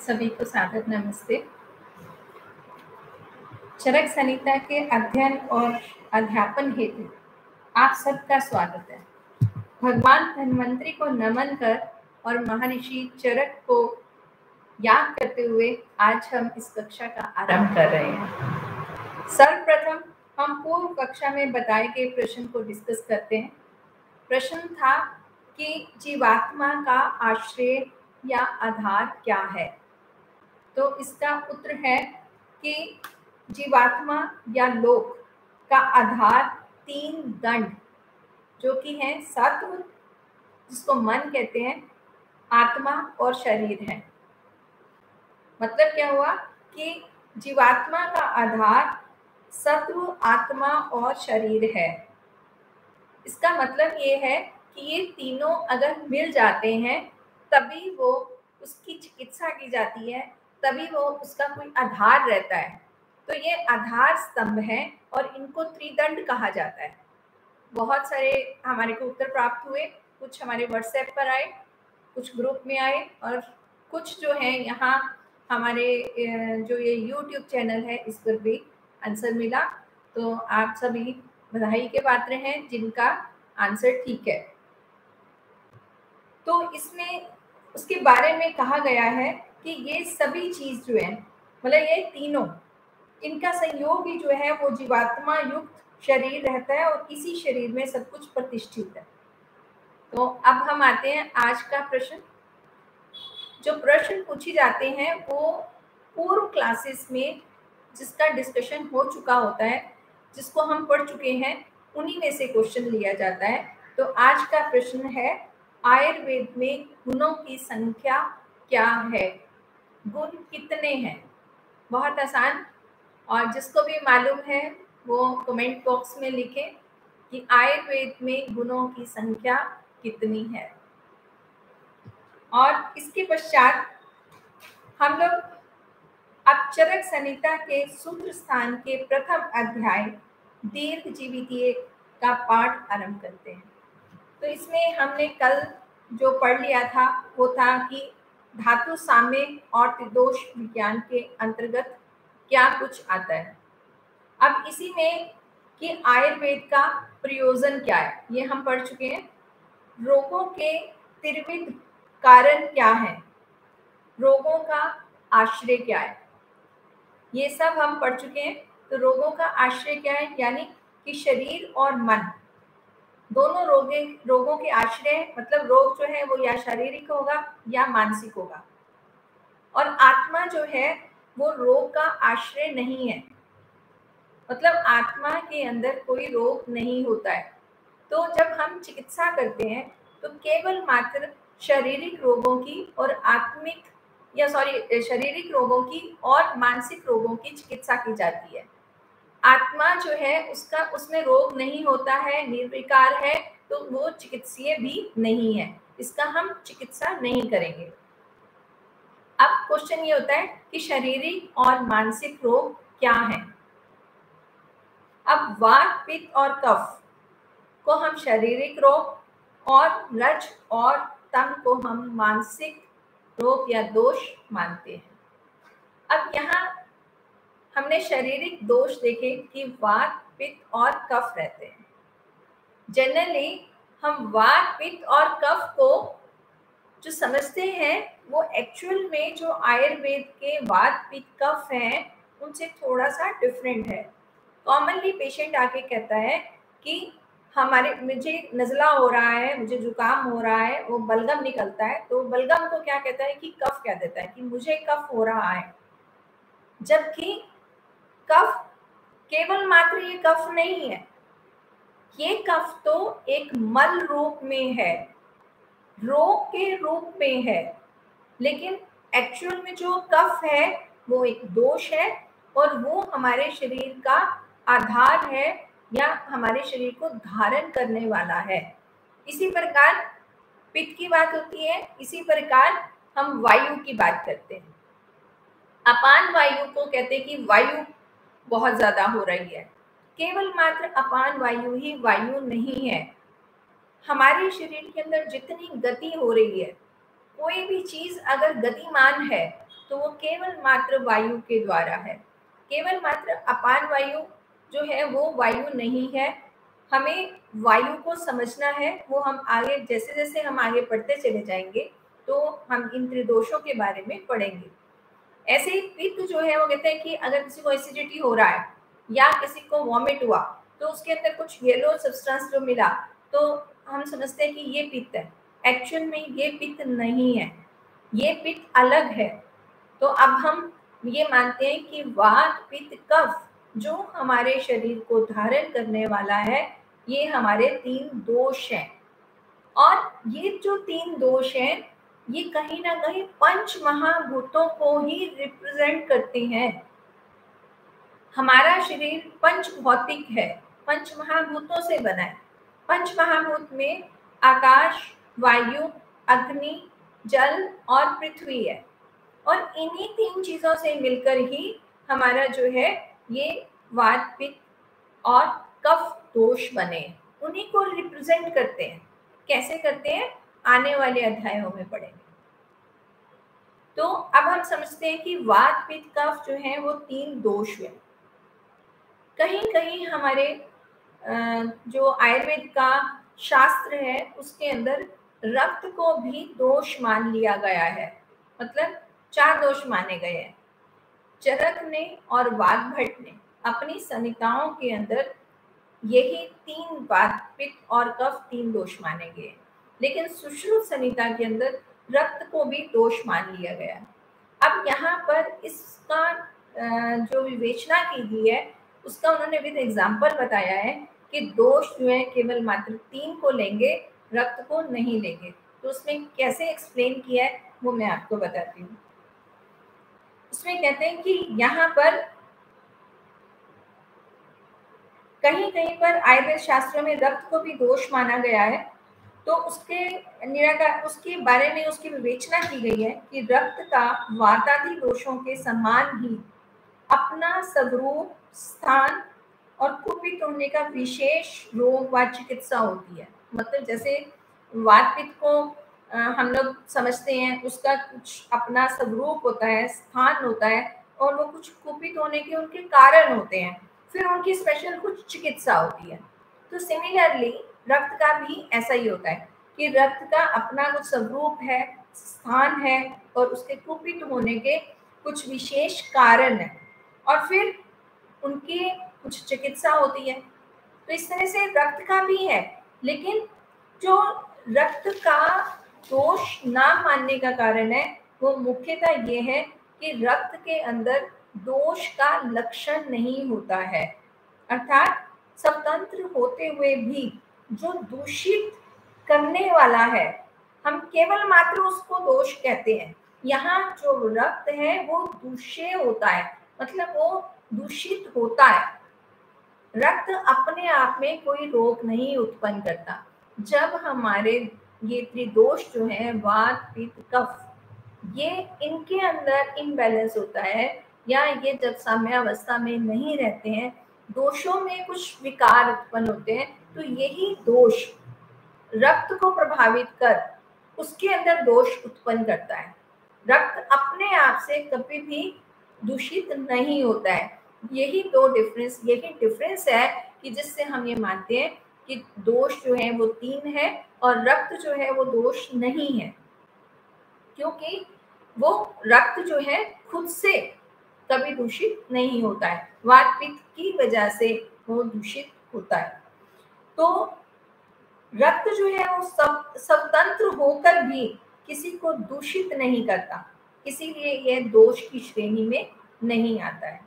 सभी को सादर नमस्ते। चरक संहिता के अध्ययन और अध्यापन हेतु आप सबका स्वागत है। भगवान धन्वंतरि को नमन कर और महर्षि चरक को याद करते हुए आज हम इस कक्षा का आरंभ कर रहे हैं। सर्वप्रथम हम पूर्व कक्षा में बताए गए प्रश्न को डिस्कस करते हैं। प्रश्न था कि जीवात्मा का आश्रय या आधार क्या है। तो इसका उत्तर है कि जीवात्मा या लोक का आधार तीन दंड जो कि है सत्व, जिसको मन कहते हैं, आत्मा और शरीर है। मतलब क्या हुआ कि जीवात्मा का आधार सत्व, आत्मा और शरीर है। इसका मतलब ये है कि ये तीनों अगर मिल जाते हैं तभी वो उसकी चिकित्सा की जाती है, तभी वो उसका कोई आधार रहता है। तो ये आधार स्तंभ है और इनको त्रिदंड कहा जाता है। बहुत सारे हमारे को उत्तर प्राप्त हुए, कुछ हमारे व्हाट्सएप पर आए, कुछ ग्रुप में आए और कुछ जो है यहाँ हमारे जो ये यूट्यूब चैनल है इस पर भी आंसर मिला। तो आप सभी बधाई के पात्र हैं जिनका आंसर ठीक है। तो इसमें उसके बारे में कहा गया है कि ये सभी चीज जो है, मतलब ये तीनों, इनका संयोग ही जो है वो जीवात्मा युक्त शरीर रहता है और इसी शरीर में सब कुछ प्रतिष्ठित है। तो अब हम आते हैं आज का प्रश्न। जो प्रश्न पूछे जाते हैं वो पूर्व क्लासेस में जिसका डिस्कशन हो चुका होता है, जिसको हम पढ़ चुके हैं, उन्हीं में से क्वेश्चन लिया जाता है। तो आज का प्रश्न है, आयुर्वेद में गुणों की संख्या क्या है? गुण कितने हैं? बहुत आसान। और जिसको भी मालूम है वो कमेंट बॉक्स में लिखें कि आयुर्वेद में गुणों की संख्या कितनी है। और इसके पश्चात हम लोग अब चरक संहिता के सूत्र स्थान के प्रथम अध्याय दीर्घ जीवितीय का पाठ आरंभ करते हैं। तो इसमें हमने कल जो पढ़ लिया था वो था कि धातु साम्य और त्रिदोष विज्ञान के अंतर्गत क्या कुछ आता है। अब इसी में कि आयुर्वेद का प्रयोजन क्या है ये हम पढ़ चुके हैं। रोगों के त्रिविध कारण क्या है, रोगों का आश्रय क्या है, ये सब हम पढ़ चुके हैं। तो रोगों का आश्रय क्या है, यानी कि शरीर और मन दोनों रोगों के आश्रय, मतलब रोग जो है वो या शारीरिक होगा या मानसिक होगा। और आत्मा जो है वो रोग का आश्रय नहीं है, मतलब आत्मा के अंदर कोई रोग नहीं होता है। तो जब हम चिकित्सा करते हैं तो केवल मात्र शारीरिक रोगों की और शारीरिक रोगों की और मानसिक रोगों की चिकित्सा की जाती है। आत्मा जो है उसमें रोग नहीं होता है, निर्विकार है, तो वो चिकित्सीय भी नहीं है, इसका हम चिकित्सा नहीं करेंगे। अब क्वेश्चन ये होता है कि शारीरिक और मानसिक रोग क्या है। अब वात, पित्त और कफ को हम शारीरिक रोग और रज और तम को हम मानसिक रोग या दोष मानते हैं। अब यहाँ हमने शारीरिक दोष देखे कि वात, पित्त और कफ रहते हैं। जनरली हम वात, पित्त और कफ को जो समझते हैं वो एक्चुअल में जो आयुर्वेद के वात, पित्त, कफ हैं उनसे थोड़ा सा डिफरेंट है। कॉमनली पेशेंट आके कहता है कि मुझे नज़ला हो रहा है, मुझे जुकाम हो रहा है, वो बलगम निकलता है, तो बलगम को क्या कहता है कि कफ कह देता है कि मुझे कफ हो रहा है। जबकि कफ केवल मात्र ये कफ नहीं है, ये कफ तो एक मल रूप में है, रोग के रूप में है, लेकिन एक्चुअल में जो कफ है वो एक दोष है और वो हमारे शरीर का आधार है या हमारे शरीर को धारण करने वाला है। इसी प्रकार पित्त की बात होती है, इसी प्रकार हम वायु की बात करते हैं। अपान वायु को कहते हैं कि वायु बहुत ज्यादा हो रही है। केवल मात्र अपान वायु ही वायु नहीं है, हमारे शरीर के अंदर जितनी गति हो रही है, कोई भी चीज अगर गतिमान है तो वो केवल मात्र वायु के द्वारा है। केवल मात्र अपान वायु जो है वो वायु नहीं है। हमें वायु को समझना है, वो हम आगे जैसे जैसे हम आगे पढ़ते चले जाएंगे तो हम इन त्रिदोषों के बारे में पढ़ेंगे। ऐसे ही पित्त जो है वो कहते हैं कि अगर किसी को एसिडिटी हो रहा है या किसी को वॉमिट हुआ तो उसके अंदर कुछ येलो सब्सटेंस जो मिला तो हम समझते हैं कि ये पित्त है। एक्चुअल में ये पित्त नहीं है, ये पित्त अलग है। तो अब हम ये मानते हैं कि वात पित्त कफ जो हमारे शरीर को धारण करने वाला है, ये हमारे 3 दोष हैं। और ये जो 3 दोष हैं ये कहीं ना कहीं पंच महाभूतों को ही रिप्रेजेंट करते हैं। हमारा शरीर पंच भौतिक है, पंच महाभूतों से बना है। पंच महाभूत में आकाश, वायु, अग्नि, जल और पृथ्वी है। और इन्हीं 3 चीजों से मिलकर ही हमारा जो है ये वात पित्त और कफ दोष बने, उन्हीं को रिप्रेजेंट करते हैं। कैसे करते हैं आने वाले अध्यायों में पढ़ेंगे। तो अब हम समझते हैं कि वात पित्त कफ जो है वो 3 दोष है। कहीं कहीं हमारे जो आयुर्वेद का शास्त्र है उसके अंदर रक्त को भी दोष मान लिया गया है, मतलब 4 दोष माने गए हैं। चरक ने और वाग्भट ने अपनी संहिताओं के अंदर यही 3 वात पित्त और कफ 3 दोष माने गए, लेकिन सुश्रुत संहिता के अंदर रक्त को भी दोष मान लिया गया। अब यहाँ पर इसका जो विवेचना की गई है उसका उन्होंने विद एग्जाम्पल बताया है कि दोष जो है केवल मात्र 3 को लेंगे, रक्त को नहीं लेंगे। तो उसमें कैसे एक्सप्लेन किया है वो मैं आपको बताती हूँ। उसमें कहते हैं कि यहाँ पर कहीं कहीं पर आयुर्वेद शास्त्रों में रक्त को भी दोष माना गया है, तो उसके निराकार उसके बारे में उसकी विवेचना की गई है कि रक्त का वातादि दोषों के समान ही अपना स्वरूप, स्थान और कुपित होने का विशेष रोग व चिकित्सा होती है। मतलब जैसे वात पित्त को हम लोग समझते हैं उसका कुछ अपना स्वरूप होता है, स्थान होता है और वो कुछ कुपित होने के उनके कारण होते हैं, फिर उनकी स्पेशल कुछ चिकित्सा होती है। तो सिमिलरली रक्त का भी ऐसा ही होता है कि रक्त का अपना कुछ स्वरूप है, स्थान है और उसके कुपित होने के कुछ विशेष कारण है और फिर उनकी कुछ चिकित्सा होती है। तो इस तरह से रक्त का भी है, लेकिन जो रक्त का दोष ना मानने का कारण है वो मुख्यतः ये है कि रक्त के अंदर दोष का लक्षण नहीं होता है। अर्थात स्वतंत्र होते हुए भी जो दूषित करने वाला है हम केवल मात्र उसको दोष कहते हैं। यहाँ जो रक्त है वो दूषित होता है, मतलब वो दूषित होता है। रक्त अपने आप में कोई रोग नहीं उत्पन्न करता। जब हमारे ये त्रिदोष जो है वात पित्त कफ, ये इनके अंदर इम्बैलेंस होता है या ये जब साम्यावस्था में नहीं रहते हैं, दोषों में कुछ विकार उत्पन्न होते हैं, तो यही दोष रक्त को प्रभावित कर उसके अंदर दोष उत्पन्न करता है। रक्त अपने आप से कभी भी दूषित नहीं होता है। यही डिफरेंस है कि जिससे हम ये मानते हैं कि दोष जो है वो 3 है और रक्त जो है वो दोष नहीं है, क्योंकि वो रक्त जो है खुद से कभी दूषित नहीं होता है, वात पित्त की वजह से वो दूषित होता है। तो रक्त जो है वो स्वतंत्र होकर भी किसी को दूषित नहीं करता, इसीलिए यह दोष की श्रेणी में नहीं आता है।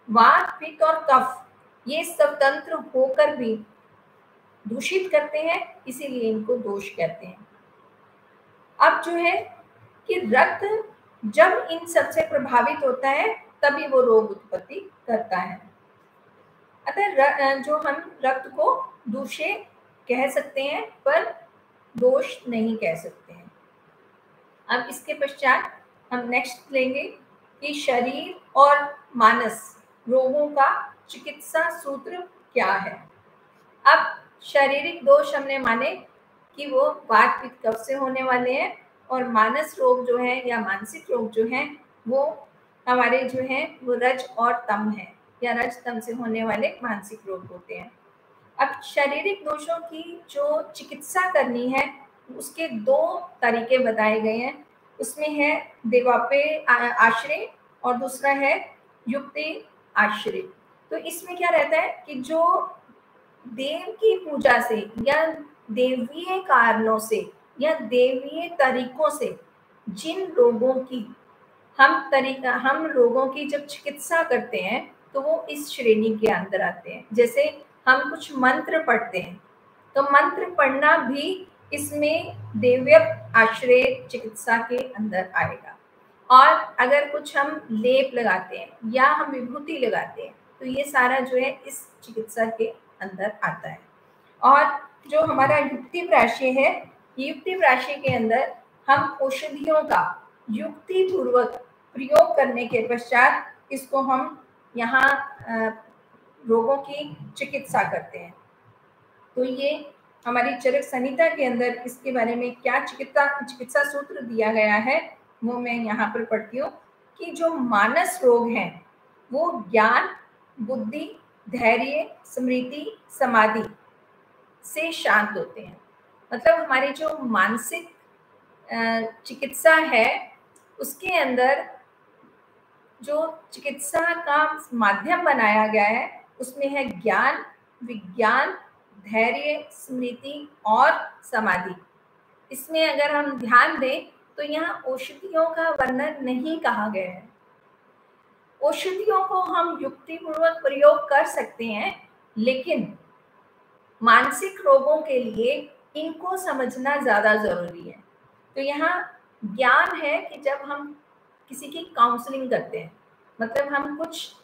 वात पित्त और कफ ये स्वतंत्र होकर भी दूषित करते हैं, इसीलिए इनको दोष कहते हैं। अब जो है कि रक्त जब इन सबसे प्रभावित होता है तभी वो रोग उत्पत्ति करता है। अतः जो हम रक्त को दूषित कह सकते हैं पर दोष नहीं कह सकते हैं। अब इसके पश्चात हम नेक्स्ट लेंगे कि शरीर और मानस रोगों का चिकित्सा सूत्र क्या है। अब शारीरिक दोष हमने माने कि वो वात पित्त कफ से होने वाले हैं और मानस रोग जो है या मानसिक रोग जो है वो हमारे जो है वो रज और तम है, या रज तम से होने वाले मानसिक रोग होते हैं। अब शारीरिक दोषों की जो चिकित्सा करनी है उसके दो तरीके बताए गए हैं। उसमें है देवापे आश्रय और दूसरा है युक्ति आश्रय। तो इसमें क्या रहता है कि जो देव की पूजा से या देवीय कारणों से या देवीय तरीकों से जिन रोगों की हम लोगों की जब चिकित्सा करते हैं तो वो इस श्रेणी के अंदर आते हैं। जैसे हम कुछ मंत्र पढ़ते हैं तो मंत्र पढ़ना भी इसमें देव्य आश्रय चिकित्सा के अंदर आएगा। और अगर कुछ हम लेप लगाते हैं या हम विभूति लगाते हैं तो ये सारा जो है इस चिकित्सा के अंदर आता है। और जो हमारा युक्ति प्राश्य है, युक्ति प्राश्य के अंदर हम औषधियों का युक्ति पूर्वक प्रयोग करने के पश्चात इसको हम यहाँ रोगों की चिकित्सा करते हैं। तो ये हमारी चरक संहिता के अंदर इसके बारे में क्या चिकित्सा सूत्र दिया गया है वो मैं यहाँ पर पढ़ती हूँ कि जो मानस रोग हैं वो ज्ञान, बुद्धि, धैर्य, स्मृति, समाधि से शांत होते हैं। मतलब हमारी जो मानसिक चिकित्सा है उसके अंदर जो चिकित्सा का माध्यम बनाया गया है उसमें है ज्ञान, विज्ञान, धैर्य, स्मृति और समाधि। इसमें अगर हम ध्यान दें तो यहाँ औषधियों का वर्णन नहीं कहा गया है। औषधियों को हम युक्तिपूर्वक प्रयोग कर सकते हैं, लेकिन मानसिक रोगों के लिए इनको समझना ज्यादा जरूरी है। तो यहाँ ज्ञान है कि जब हम किसी की काउंसलिंग करते हैं, मतलब हम कुछ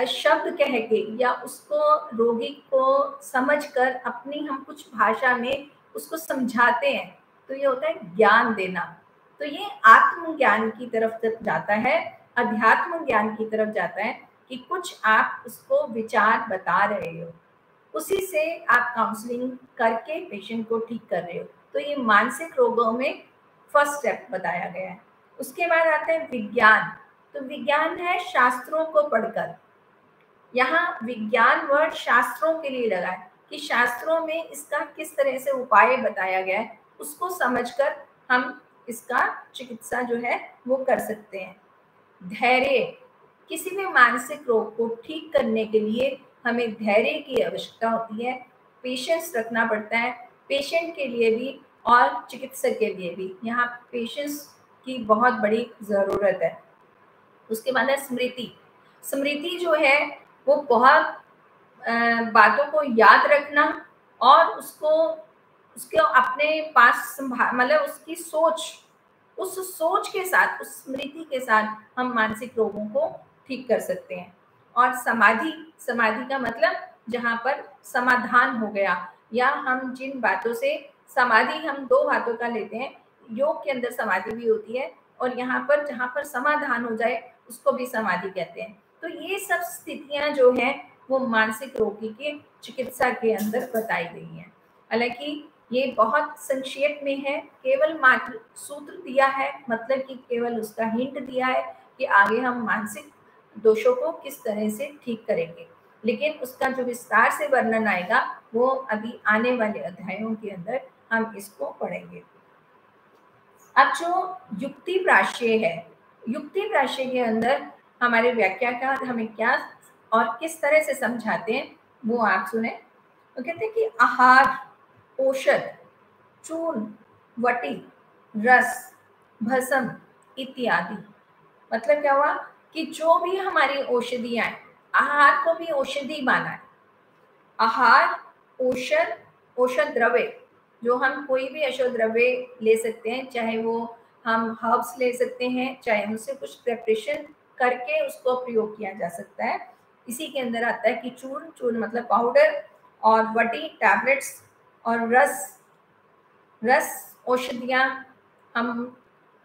शब्द कह के या उसको रोगी को समझकर अपनी हम कुछ भाषा में उसको समझाते हैं तो ये होता है ज्ञान देना। तो ये आत्मज्ञान की तरफ जाता है, अध्यात्म ज्ञान की तरफ जाता है कि कुछ आप उसको विचार बता रहे हो, उसी से आप काउंसलिंग करके पेशेंट को ठीक कर रहे हो। तो ये मानसिक रोगों में फर्स्ट स्टेप बताया गया है। उसके बाद आता है विज्ञान। तो विज्ञान है शास्त्रों को पढ़कर। यहाँ विज्ञान वर्ड शास्त्रों के लिए लगा है कि शास्त्रों में इसका किस तरह से उपाय बताया गया है, उसको समझकर हम इसका चिकित्सा जो है वो कर सकते हैं। धैर्य, किसी भी मानसिक रोग को ठीक करने के लिए हमें धैर्य की आवश्यकता होती है, पेशेंस रखना पड़ता है, पेशेंट के लिए भी और चिकित्सक के लिए भी। यहाँ पेशेंस की बहुत बड़ी ज़रूरत है। उसके बाद है स्मृति। स्मृति जो है वो बहुत बातों को याद रखना और उसको अपने पास मतलब उसकी सोच, उस सोच के साथ, उस स्मृति के साथ हम मानसिक रोगों को ठीक कर सकते हैं। और समाधि, समाधि का मतलब जहाँ पर समाधान हो गया, या हम जिन बातों से समाधि हम दो बातों का लेते हैं, योग के अंदर समाधि भी होती है और यहाँ पर जहाँ पर समाधान हो जाए उसको भी समाधि कहते हैं। तो ये सब स्थितियां जो हैं वो मानसिक रोगी के चिकित्सा के अंदर बताई गई हैं। हालांकि ये बहुत संक्षेप में है, केवल मात्र सूत्र दिया है, मतलब कि केवल उसका हिंट दिया है कि आगे हम मानसिक दोषों को किस तरह से ठीक करेंगे, लेकिन उसका जो विस्तार से वर्णन आएगा वो अभी आने वाले अध्यायों के अंदर हम इसको पढ़ेंगे। अब जो युक्ति प्राश्य है, युक्ति प्राश्य के अंदर हमारे व्याख्याकार हमें क्या और किस तरह से समझाते हैं वो आप सुने। वो कहते हैं कि आहार, औषध, चूर्ण, वटी, रस, भस्म इत्यादि। मतलब क्या हुआ कि जो भी हमारी औषधियां हैं, आहार को भी औषधि माना है। आहार, औषध, औषध द्रव्य, जो हम कोई भी औषध द्रव्य ले सकते हैं, चाहे वो हम हर्ब्स ले सकते हैं, चाहे उनसे कुछ प्रिपरेशन करके उसको प्रयोग किया जा सकता है। इसी के अंदर आता है कि चूर्ण, चूर्ण मतलब पाउडर, और वटी टैबलेट्स, और रस, रस औषधियाँ हम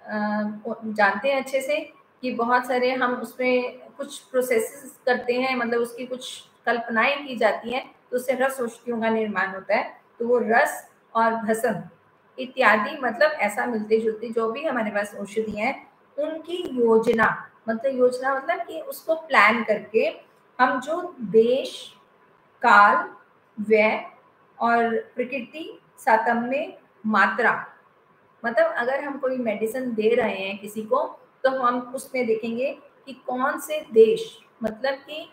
जानते हैं अच्छे से कि बहुत सारे हम उसमें कुछ प्रोसेसेस करते हैं, मतलब उसकी कुछ कल्पनाएं की जाती हैं तो उससे रस औषधियों का निर्माण होता है। तो वो रस और भस्म इत्यादि मतलब ऐसा मिलते जुलते जो भी हमारे पास औषधियाँ हैं उनकी योजना, मतलब योजना मतलब कि उसको प्लान करके हम जो देश, काल, व्यय और प्रकृति, सातम्य, मात्रा, मतलब अगर हम कोई मेडिसिन दे रहे हैं किसी को तो हम उसमें देखेंगे कि कौन से देश, मतलब कि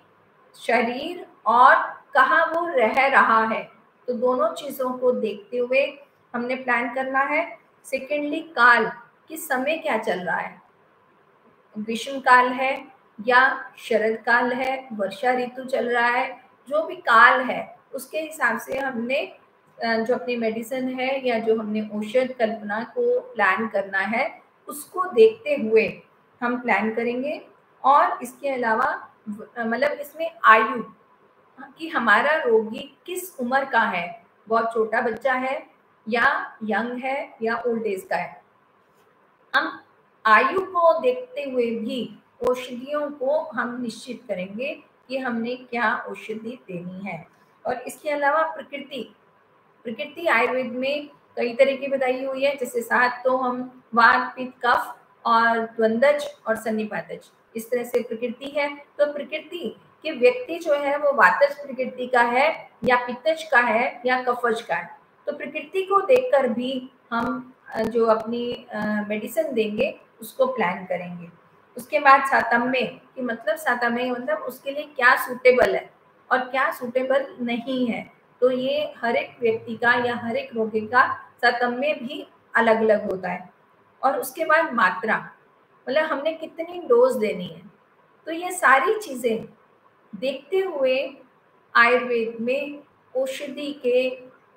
शरीर और कहाँ वो रह रहा है, तो दोनों चीजों को देखते हुए हमने प्लान करना है। सेकेंडली काल, कि समय क्या चल रहा है, ग्रीष्म काल है या शरद काल है, वर्षा ऋतु चल रहा है, जो भी काल है उसके हिसाब से हमने जो अपनी मेडिसिन है या जो हमने औषध कल्पना को प्लान करना है उसको देखते हुए हम प्लान करेंगे। और इसके अलावा मतलब इसमें आयु, कि हमारा रोगी किस उम्र का है, बहुत छोटा बच्चा है या यंग है या ओल्ड एज का है, हम आयु को देखते हुए भी औषधियों को हम निश्चित करेंगे कि हमने क्या औषधि देनी है। और इसके अलावा प्रकृति, प्रकृति आयुर्वेद में कई तरह की बताई हुई है, जैसे सात तो हम वात, पित्त, कफ और द्वंद्वज और सन्निपातज, इस तरह से प्रकृति है। तो प्रकृति कि व्यक्ति जो है वो वातज प्रकृति का है या पित्तज का है या कफज का है, तो प्रकृति को देखकर भी हम जो अपनी मेडिसिन देंगे उसको प्लान करेंगे। उसके बाद सातम्य, कि मतलब सातम्य मतलब उसके लिए क्या सूटेबल है और क्या सूटेबल नहीं है, तो ये हर एक व्यक्ति का या हर एक रोगी का सातम्य भी अलग अलग होता है। और उसके बाद मात्रा, मतलब हमने कितनी डोज देनी है, तो ये सारी चीजें देखते हुए आयुर्वेद में औषधि के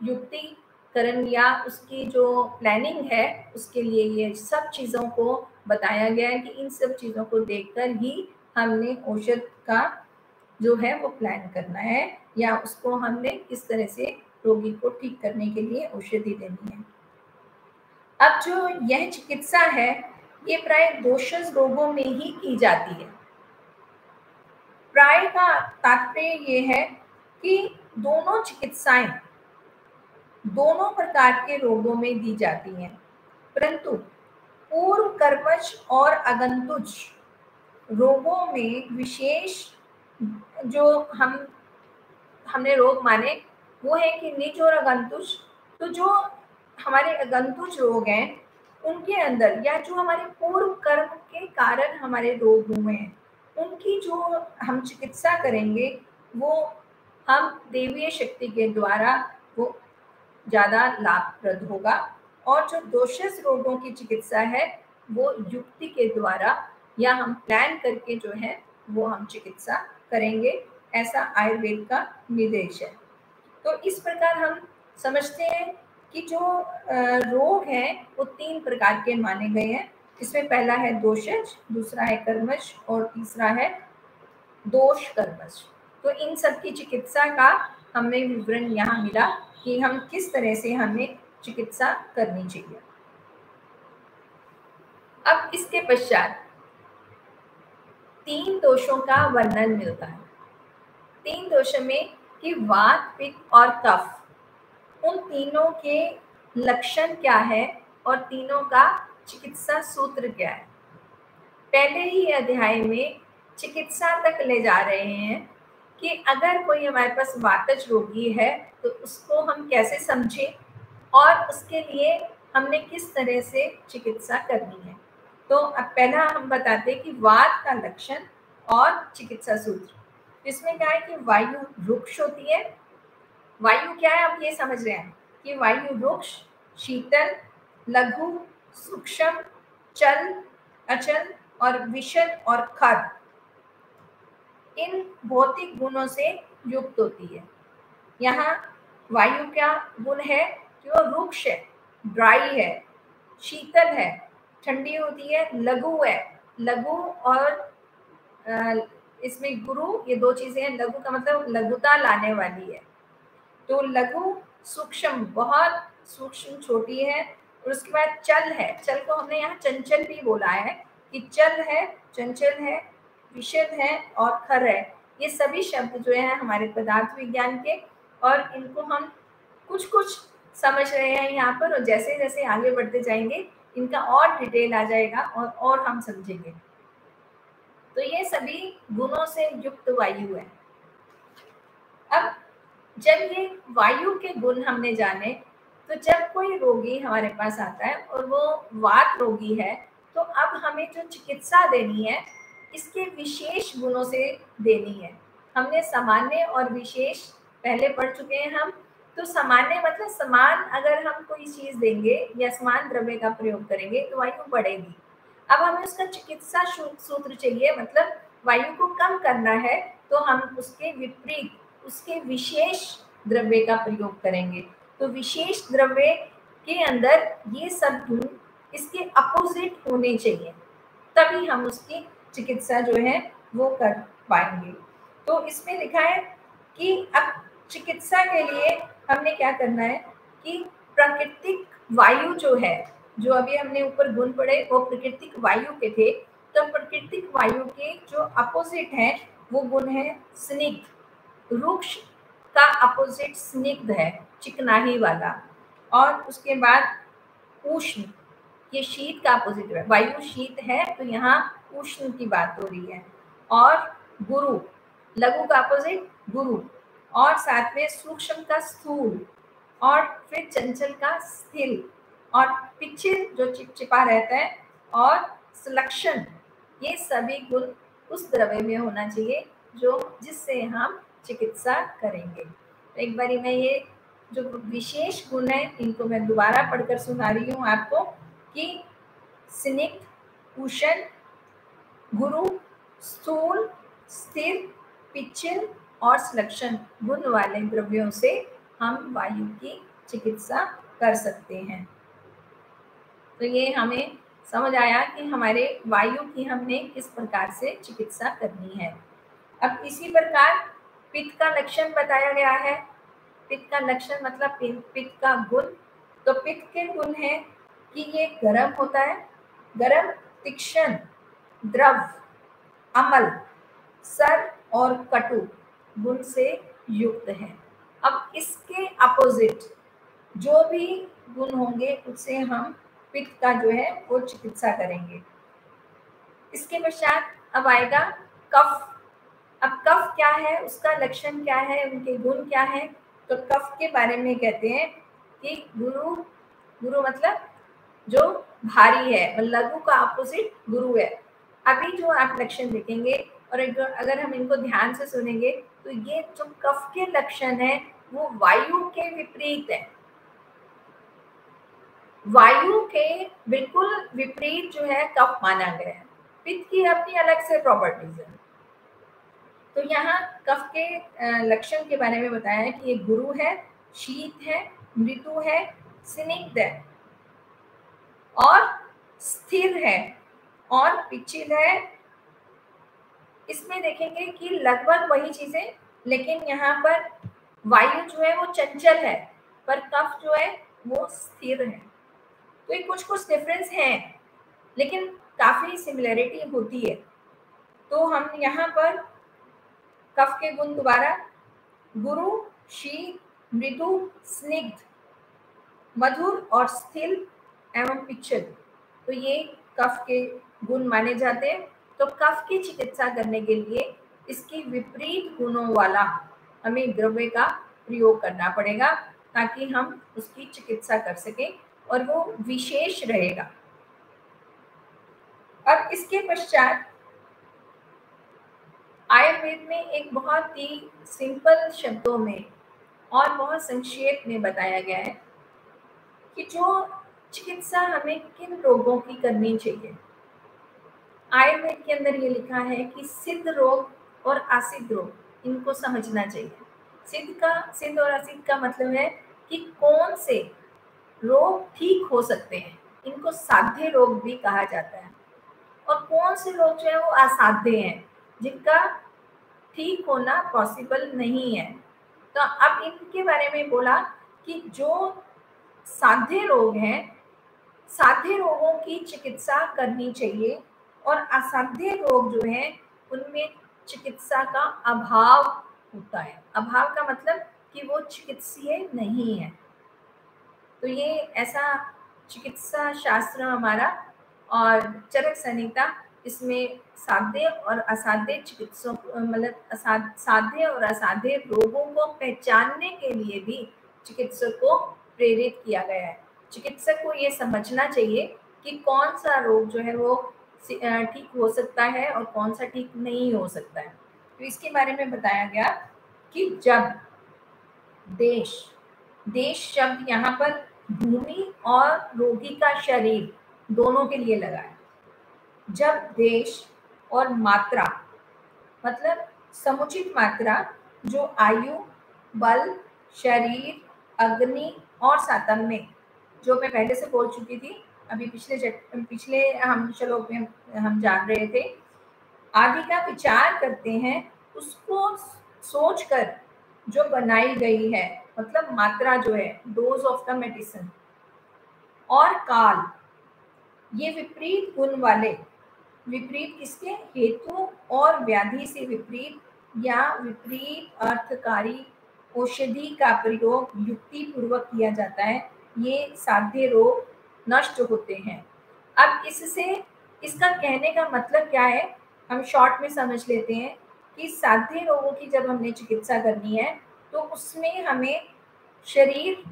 युक्तिकरण या उसकी जो प्लानिंग है उसके लिए ये सब चीज़ों को बताया गया है कि इन सब चीज़ों को देखकर ही हमने औषध का जो है वो प्लान करना है या उसको हमने किस तरह से रोगी को ठीक करने के लिए औषधि देनी है। अब जो यह चिकित्सा है ये प्राय दोषज रोगों में ही की जाती है। प्राय का तात्पर्य ये है कि दोनों चिकित्साएं दोनों प्रकार के रोगों में दी जाती हैं, परंतु पूर्व कर्मज और आगंतुज रोगों में विशेष जो हमने रोग माने वो है कि निज और आगंतुज। तो जो हमारे आगंतुज रोग हैं उनके अंदर या जो हमारे पूर्व कर्म के कारण हमारे रोग हुए हैं उनकी जो हम चिकित्सा करेंगे वो हम देवीय शक्ति के द्वारा वो ज़्यादा लाभप्रद होगा। और जो दोषज रोगों की चिकित्सा है वो युक्ति के द्वारा या हम प्लान करके जो है वो हम चिकित्सा करेंगे, ऐसा आयुर्वेद का निर्देश है। तो इस प्रकार हम समझते हैं कि जो रोग हैं वो 3 प्रकार के माने गए हैं। इसमें पहला है दोषज, दूसरा है कर्मज और तीसरा है दोष कर्मज। तो इन सब की चिकित्सा का हमें विवरण यहाँ मिला कि हम किस तरह से हमें चिकित्सा करनी चाहिए। अब इसके पश्चात 3 दोषों का वर्णन मिलता है। 3 दोषों में कि वात, पित्त और कफ, उन तीनों के लक्षण क्या है और तीनों का चिकित्सा सूत्र क्या है। पहले ही अध्याय में चिकित्सा तक ले जा रहे हैं कि अगर कोई हमारे पास वातज रोगी है तो उसको हम कैसे समझें और उसके लिए हमने किस तरह से चिकित्सा करनी है। तो अब पहला हम बताते हैं कि वात का लक्षण और चिकित्सा सूत्र। इसमें क्या है कि वायु रुक्ष होती है। वायु क्या है आप ये समझ रहे हैं कि वायु रुक्ष, शीतल, लघु, सूक्ष्म, चल, अचल और विशद और खर, इन भौतिक गुणों से युक्त होती है। यहाँ वायु क्या गुण है कि वो रुक्ष है, ड्राई है, शीतल है, ठंडी होती है, लघु है, लघु और इसमें गुरु, ये 2 चीजें हैं। लघु का मतलब लघुता लाने वाली है, तो लघु सूक्ष्म बहुत सूक्ष्म छोटी है। और उसके बाद चल है, चल को हमने यहाँ चंचल भी बोला है कि चल है, चंचल है, विशद है और खर है। ये सभी शब्द जो है हमारे पदार्थ विज्ञान के, और इनको हम कुछ कुछ समझ रहे हैं यहाँ पर, और जैसे जैसे आगे बढ़ते जाएंगे इनका और डिटेल आ जाएगा और हम समझेंगे। तो ये सभी गुणों से युक्त वायु है। अब जब ये वायु के गुण हमने जाने, तो जब कोई रोगी हमारे पास आता है और वो वात रोगी है, तो अब हमें जो चिकित्सा देनी है इसके विशेष गुणों से देनी है। हमने सामान्य और विशेष पहले पढ़ चुके हैं हम। तो सामान्य मतलब समान अगर हम कोई चीज देंगे या समान द्रव्य का प्रयोग करेंगे तो वायु बढ़ेगी। अब हमें उसका चिकित्सा सूत्र चाहिए, मतलब वायु को कम करना है, तो हम उसके विपरीत उसके विशेष द्रव्य का प्रयोग करेंगे। तो विशेष द्रव्य के अंदर ये सब गुण इसके अपोजिट होने चाहिए, तभी हम उसकी चिकित्सा जो है वो कर पाएंगे। तो इसमें लिखा है कि अब चिकित्सा के लिए हमने क्या करना है कि प्राकृतिक वायु जो है, जो अभी हमने ऊपर गुण पढ़े वो प्राकृतिक वायु के थे, तो प्राकृतिक वायु के जो अपोजिट है वो गुण है स्निग्ध। रुक्ष का अपोजिट स्निग्ध है, चिकनाही वाला। और उसके बाद उष्ण, ये शीत का अपोजिट है। वायु शीत है तो यहाँ उष्ण की बात हो रही है। और गुरु, लघु का अपोजिट गुरु। और साथ में सूक्ष्म का स्थूल, और फिर चंचल का स्थिर, और पिछिल जो चिपचिपा रहता है, और सुलक्षण, ये सभी गुण उस द्रव्य में होना चाहिए जो जिससे हम चिकित्सा करेंगे। तो एक बारी मैं ये जो विशेष गुण है इनको मैं दोबारा पढ़कर सुना रही हूँ आपको कि स्निग्ध, उष्ण, गुरु, स्थूल, स्थिर, पिछिल और सुलक्षण गुण वाले द्रव्यों से हम वायु की चिकित्सा कर सकते हैं। तो ये हमें समझ आया कि हमारे वायु की हमने किस प्रकार से चिकित्सा करनी है। अब इसी प्रकार पित्त का लक्षण बताया गया है। पित्त का लक्षण मतलब पित्त का गुण। तो पित्त के गुण है कि ये गर्म होता है, गर्म, तीक्ष्ण, द्रव, अम्ल, सर और कटु गुण से युक्त है। अब इसके अपोजिट जो भी गुण होंगे उससे हम पित्त का जो है वो चिकित्सा करेंगे। इसके पश्चात अब आएगा कफ। अब कफ क्या है, उसका लक्षण क्या है, उनके गुण क्या है। तो कफ के बारे में कहते हैं कि गुरु, गुरु मतलब जो भारी है, लघु का अपोजिट गुरु है। अभी जो आप लक्षण देखेंगे और अगर हम इनको ध्यान से सुनेंगे तो ये जो कफ के लक्षण है वो वायु के विपरीत है। वायु के बिल्कुल विपरीत जो है कफ माना गया है। पित्त की अपनी अलग से प्रॉपर्टीज है। तो यहाँ कफ के लक्षण के बारे में बताया है कि ये गुरु है, शीत है, मृदु है, स्निग्ध है और स्थिर है और पिछिल है। इसमें देखेंगे कि लगभग वही चीजें, लेकिन यहाँ पर वायु जो है वो चंचल है पर कफ जो है वो स्थिर है। तो ये कुछ कुछ डिफरेंस है लेकिन काफी सिमिलरिटी होती है। तो हम यहाँ पर कफ के गुण दोबारा, गुरु, शीत, मृदु, स्निग्ध, मधुर और स्थिर एवं पिछल, तो ये कफ के गुण माने जाते हैं। तो कफ की चिकित्सा करने के लिए इसकी विपरीत गुणों वाला हमें द्रव्य का प्रयोग करना पड़ेगा ताकि हम उसकी चिकित्सा कर सकें और वो विशेष रहेगा। अब इसके पश्चात आयुर्वेद में एक बहुत ही सिंपल शब्दों में और बहुत संक्षेप में बताया गया है कि जो चिकित्सा हमें किन रोगों की करनी चाहिए। आयुर्वेद के अंदर ये लिखा है कि सिद्ध रोग और असिद्ध रोग इनको समझना चाहिए। सिद्ध और असिद्ध का मतलब है कि कौन से रोग ठीक हो सकते हैं, इनको साध्य रोग भी कहा जाता है। और कौन से रोग जो है वो असाध्य हैं, जिनका ठीक होना पॉसिबल नहीं है। तो अब इनके बारे में बोला कि जो साध्य रोग हैं, साध्य रोगों की चिकित्सा करनी चाहिए और असाध्य रोग जो है उनमें चिकित्सा का अभाव होता है। अभाव का मतलब कि वो चिकित्सीय नहीं है। तो ये ऐसा चिकित्सा शास्त्र हमारा और चरक संहिता इसमें साध्य और असाध्य चिकित्सकों मतलब साध्य और असाध्य रोगों को पहचानने के लिए भी चिकित्सक को प्रेरित किया गया है। चिकित्सक को ये समझना चाहिए कि कौन सा रोग जो है वो ठीक हो सकता है और कौन सा ठीक नहीं हो सकता है। तो इसके बारे में बताया गया कि जब देश शब्द यहाँ पर भूमि और रोगी का शरीर दोनों के लिए लगा है। जब देश और मात्रा मतलब समुचित मात्रा जो आयु, बल, शरीर, अग्नि और सातम्य, जो मैं पहले से बोल चुकी थी, अभी पिछले हम श्लोक में हम जान रहे थे, आदि का विचार करते हैं, उसको सोचकर जो बनाई गई है, मतलब मात्रा जो है, डोज ऑफ द मेडिसिन, और काल, ये विपरीत गुण वाले, विपरीत किसके, हेतु और व्याधि से विपरीत या विपरीत अर्थकारी औषधि का प्रयोग युक्ति पूर्वक किया जाता है, ये साध्य रोग नष्ट होते हैं। अब इसका कहने का मतलब क्या है, हम शॉर्ट में समझ लेते हैं कि साध्य रोगों की जब हमने चिकित्सा करनी है तो उसमें हमें शरीर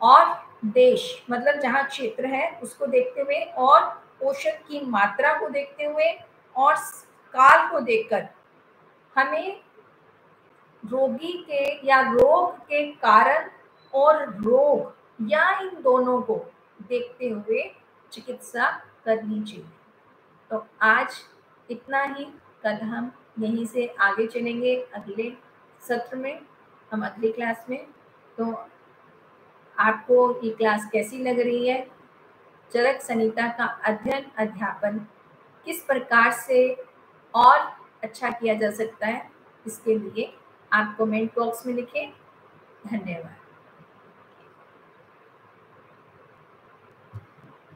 और देश मतलब जहाँ क्षेत्र है उसको देखते हुए और औषध की मात्रा को देखते हुए और काल को देखकर हमें रोगी के या रोग के कारण और रोग या इन दोनों को देखते हुए चिकित्सा करनी चाहिए। तो आज इतना ही, कल हम यहीं से आगे चलेंगे अगले सत्र में, हम अगली क्लास में। तो आपको ये क्लास कैसी लग रही है? चरक संहिता का अध्ययन अध्यापन किस प्रकार से और अच्छा किया जा सकता है, इसके लिए आप कमेंट बॉक्स में लिखें। धन्यवाद।